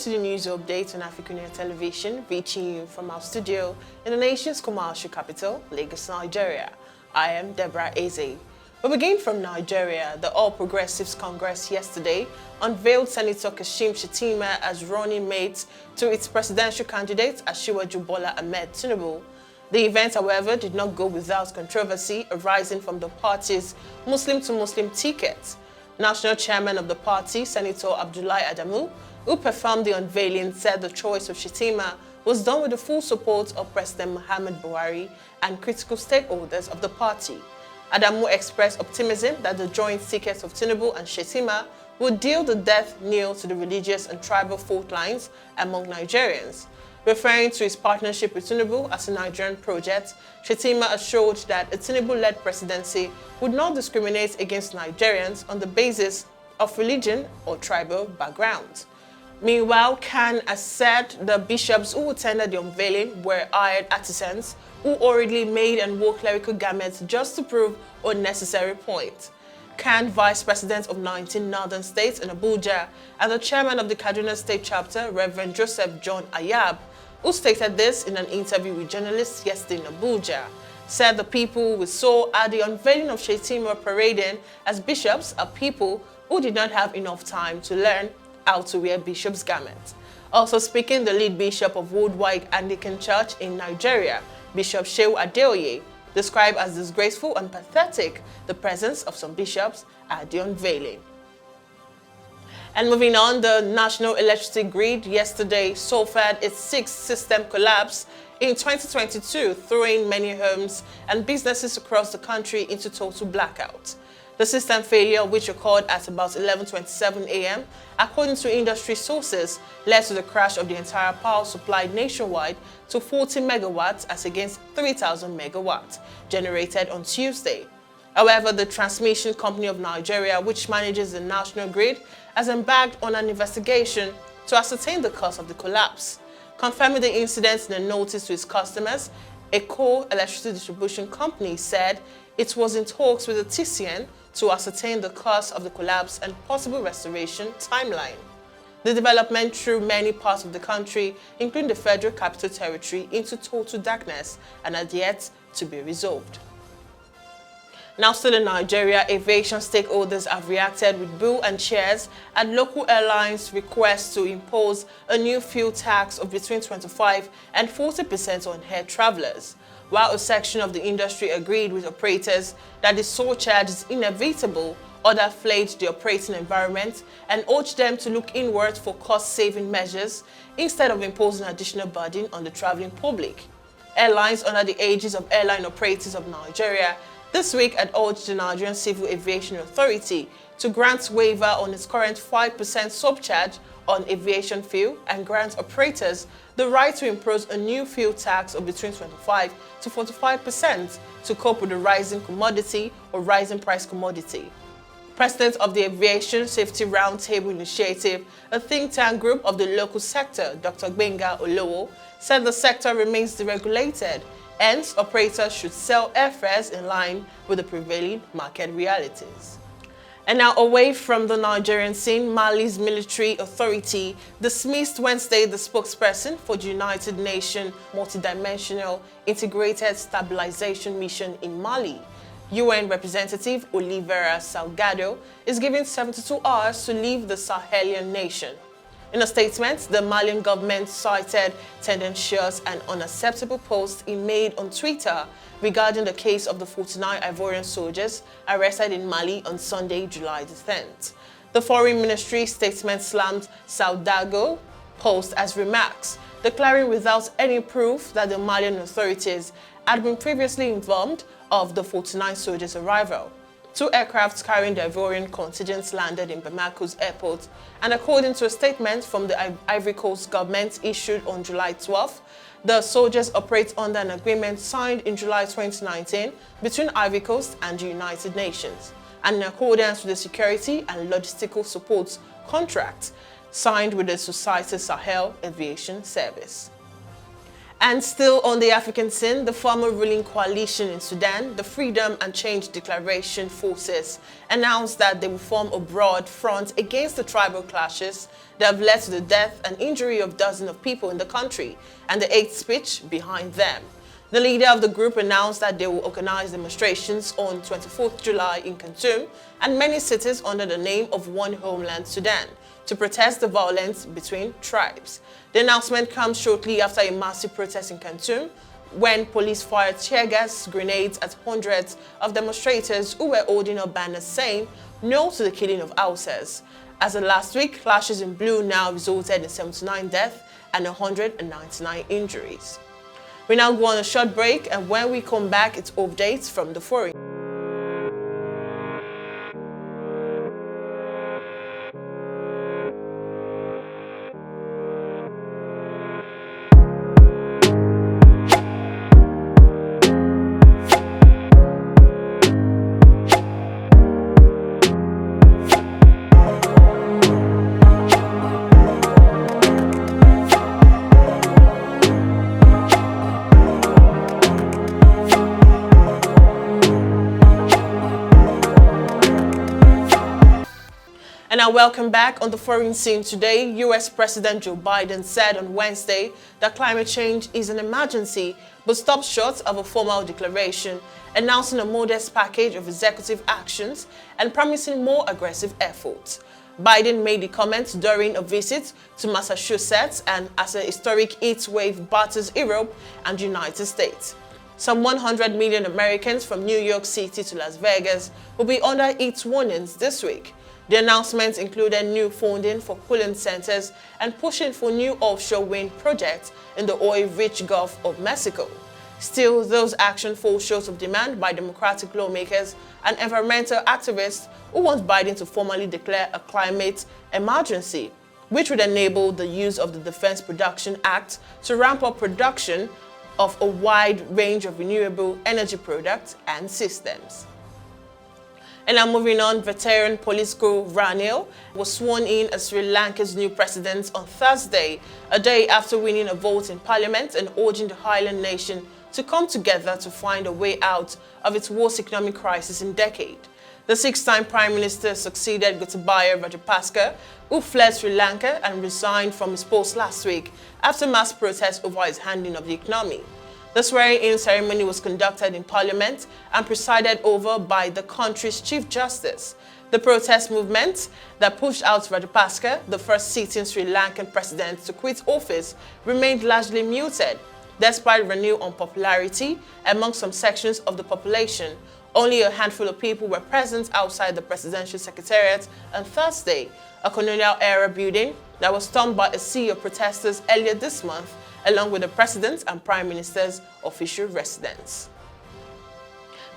to the news update on AFRICUNIA television, reaching you from our studio in the nation's commercial capital, Lagos, Nigeria. I am Deborah Ezeh. We begin from Nigeria. The All Progressive Congress yesterday unveiled Senator Kashim Shettima as running mate to its presidential candidate, Asiwaju Bola Ahmed Tinubu. The event, however, did not go without controversy arising from the party's Muslim-to-Muslim ticket. National chairman of the party, Senator Abdullahi Adamu, who performed the unveiling, said the choice of Shettima was done with the full support of President Muhammadu Buhari and critical stakeholders of the party. Adamu expressed optimism that the joint tickets of Tinubu and Shettima would deal the death knell to the religious and tribal fault lines among Nigerians. Referring to his partnership with Tinubu as a Nigerian project, Shettima assured that a Tinubu-led presidency would not discriminate against Nigerians on the basis of religion or tribal background. Meanwhile, Khan has said the bishops who attended the unveiling were hired artisans who already made and wore clerical garments just to prove unnecessary points. Khan, vice president of 19 northern states in Abuja, and the chairman of the Kaduna State chapter, Reverend Joseph John Ayab, who stated this in an interview with journalists yesterday in Abuja, said the people we saw at the unveiling of Shettima parading as bishops are people who did not have enough time to learn how to wear bishop's garments. Also speaking, the lead bishop of Worldwide Anglican Church in Nigeria, Bishop Shehu Adeoye, described as disgraceful and pathetic the presence of some bishops at the unveiling. And moving on, the national electricity grid yesterday suffered its sixth system collapse in 2022, throwing many homes and businesses across the country into total blackout. The system failure, which occurred at about 11:27 a.m., according to industry sources, led to the crash of the entire power supply nationwide to 40 megawatts as against 3,000 megawatts generated on Tuesday. However, the Transmission Company of Nigeria, which manages the national grid, has embarked on an investigation to ascertain the cause of the collapse. Confirming the incident in a notice to its customers, a coal electricity distribution company said it was in talks with the TCN to ascertain the cause of the collapse and possible restoration timeline. The development threw many parts of the country, including the Federal Capital Territory, into total darkness and had yet to be resolved. Now still in Nigeria, aviation stakeholders have reacted with boo and cheers at local airlines' request to impose a new fuel tax of between 25% and 40% on air travelers. While a section of the industry agreed with operators that the surcharge is inevitable, others flagged the operating environment and urged them to look inward for cost-saving measures instead of imposing additional burden on the traveling public. Airlines under the aegis of Airline Operators of Nigeria this week had urged the Nigerian Civil Aviation Authority to grant waiver on its current 5% surcharge on aviation fuel and grant operators the right to impose a new fuel tax of between 25% to 45% to cope with the rising commodity or rising price commodity. President of the Aviation Safety Roundtable Initiative, a think tank group of the local sector, Dr. Gbenga Olowo, said the sector remains deregulated. Hence, operators should sell airfares in line with the prevailing market realities. And now away from the Nigerian scene, Mali's military authority dismissed Wednesday the spokesperson for the United Nations Multidimensional Integrated Stabilization Mission in Mali. UN representative Oliveira Salgado is given 72 hours to leave the Sahelian nation. In a statement, the Malian government cited tendentious and unacceptable posts it made on Twitter regarding the case of the 49 Ivorian soldiers arrested in Mali on Sunday, July the 10th. The Foreign Ministry statement slammed Salgado's post as remarks, declaring without any proof that the Malian authorities had been previously informed of the 49 soldiers' arrival. 2 aircraft carrying the Ivorian contingent landed in Bamako's airport, and according to a statement from the Ivory Coast government issued on July 12th, the soldiers operate under an agreement signed in July 2019 between Ivory Coast and the United Nations, and in accordance with the security and logistical support contract signed with the Société Sahel Aviation Service. And still on the African scene, the former ruling coalition in Sudan, the Freedom and Change Declaration Forces, announced that they will form a broad front against the tribal clashes that have led to the death and injury of dozens of people in the country and the hate speech behind them. The leader of the group announced that they will organize demonstrations on 24th July in Khartoum and many cities under the name of One Homeland Sudan to protest the violence between tribes. The announcement comes shortly after a massive protest in Khartoum when police fired tear gas grenades at hundreds of demonstrators who were holding up banners saying no to the killing of Hausas. As of last week, clashes in blue now resulted in 79 deaths and 199 injuries. We now go on a short break, and when we come back, it's updates from the foreign. And now welcome back. On the foreign scene today, US President Joe Biden said on Wednesday that climate change is an emergency, but stopped short of a formal declaration, announcing a modest package of executive actions and promising more aggressive efforts. Biden made the comments during a visit to Massachusetts and as a historic heat wave batters Europe and the United States. Some 100 million Americans from New York City to Las Vegas will be under heat warnings this week. The announcements included new funding for cooling centers and pushing for new offshore wind projects in the oil-rich Gulf of Mexico. Still, those actions fall short of demand by Democratic lawmakers and environmental activists who want Biden to formally declare a climate emergency, which would enable the use of the Defense Production Act to ramp up production of a wide range of renewable energy products and systems. And now moving on, veteran police guru Ranil was sworn in as Sri Lanka's new president on Thursday, a day after winning a vote in parliament and urging the island nation to come together to find a way out of its worst economic crisis in decades. The six-time prime minister succeeded Gotabaya Rajapaksa, who fled Sri Lanka and resigned from his post last week after mass protests over his handling of the economy. The swearing-in ceremony was conducted in Parliament and presided over by the country's Chief Justice. The protest movement that pushed out Rajapaksa, the first sitting Sri Lankan president to quit office, remained largely muted. Despite renewed unpopularity among some sections of the population, only a handful of people were present outside the presidential secretariat on Thursday, a colonial-era building that was stormed by a sea of protesters earlier this month, along with the president and prime minister's official residence.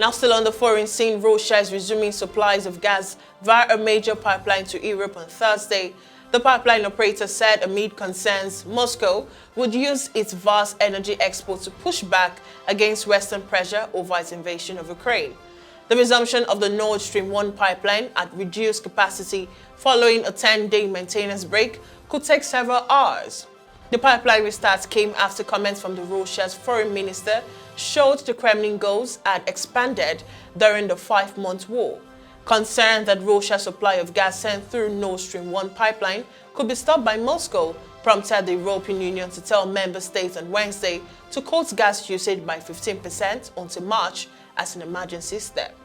Now still on the foreign scene, Russia is resuming supplies of gas via a major pipeline to Europe on Thursday. The pipeline operator said amid concerns Moscow would use its vast energy exports to push back against Western pressure over its invasion of Ukraine. The resumption of the Nord Stream 1 pipeline at reduced capacity following a 10-day maintenance break could take several hours. The pipeline restart came after comments from the Russia's foreign minister showed the Kremlin goals had expanded during the 5-month war. Concern that Russia's supply of gas sent through Nord Stream 1 pipeline could be stopped by Moscow prompted the European Union to tell member states on Wednesday to cut gas usage by 15% until March as an emergency step.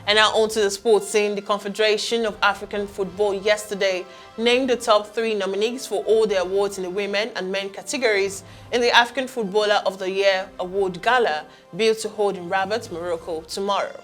And now on to the sports scene. The Confederation of African Football yesterday named the top 3 nominees for all the awards in the women and men categories in the African Footballer of the Year Award Gala, built to hold in Rabat, Morocco tomorrow.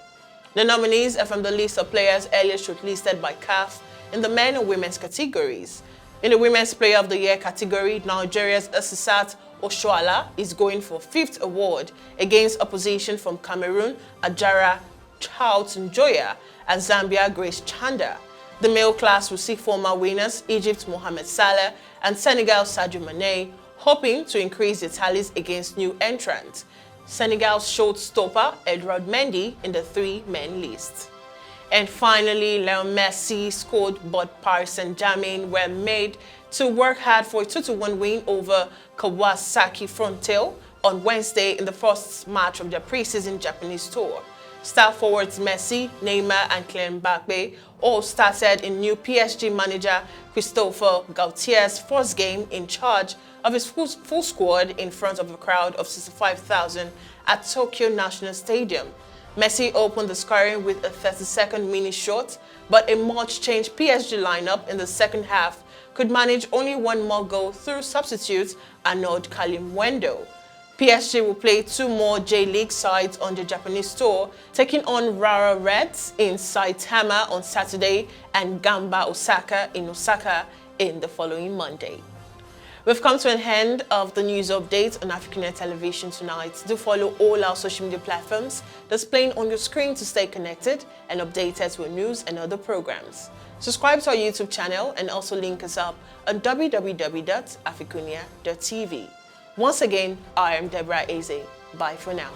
The nominees are from the list of players earlier shortlisted by CAF in the men and women's categories. In the Women's Player of the Year category, Nigeria's Asisat Oshoala is going for 5th award against opposition from Cameroon, Ajara Charlton Joya, and Zambia Grace Chanda. The male class will see former winners Egypt Mohamed Salah and Senegal Sadio Mane, hoping to increase the tallies against new entrants. Senegal's short-stopper Edouard Mendy in the 3-men list. And finally, Lionel Messi scored, but Paris Saint-Germain were made to work hard for a 2-1 win over Kawasaki Frontale on Wednesday in the first match of their preseason Japanese tour. Star forwards Messi, Neymar and Kylian Mbappe all started in new PSG manager Christopher Galtier's first game in charge of his full squad in front of a crowd of 65,000 at Tokyo National Stadium. Messi opened the scoring with a 32nd minute shot, but a much-changed PSG lineup in the second half could manage only one more goal through substitute Arnaud Kalimwendo. PSG will play 2 more J-League sides on the Japanese tour, taking on Rara Reds in Saitama on Saturday and Gamba Osaka in Osaka in the following Monday. We've come to an end of the news update on AFRICUNIA television tonight. Do follow all our social media platforms displaying on your screen to stay connected and updated with news and other programs. Subscribe to our YouTube channel and also link us up on www.africunia.tv. Once again, I am Deborah Ezeh. Bye for now.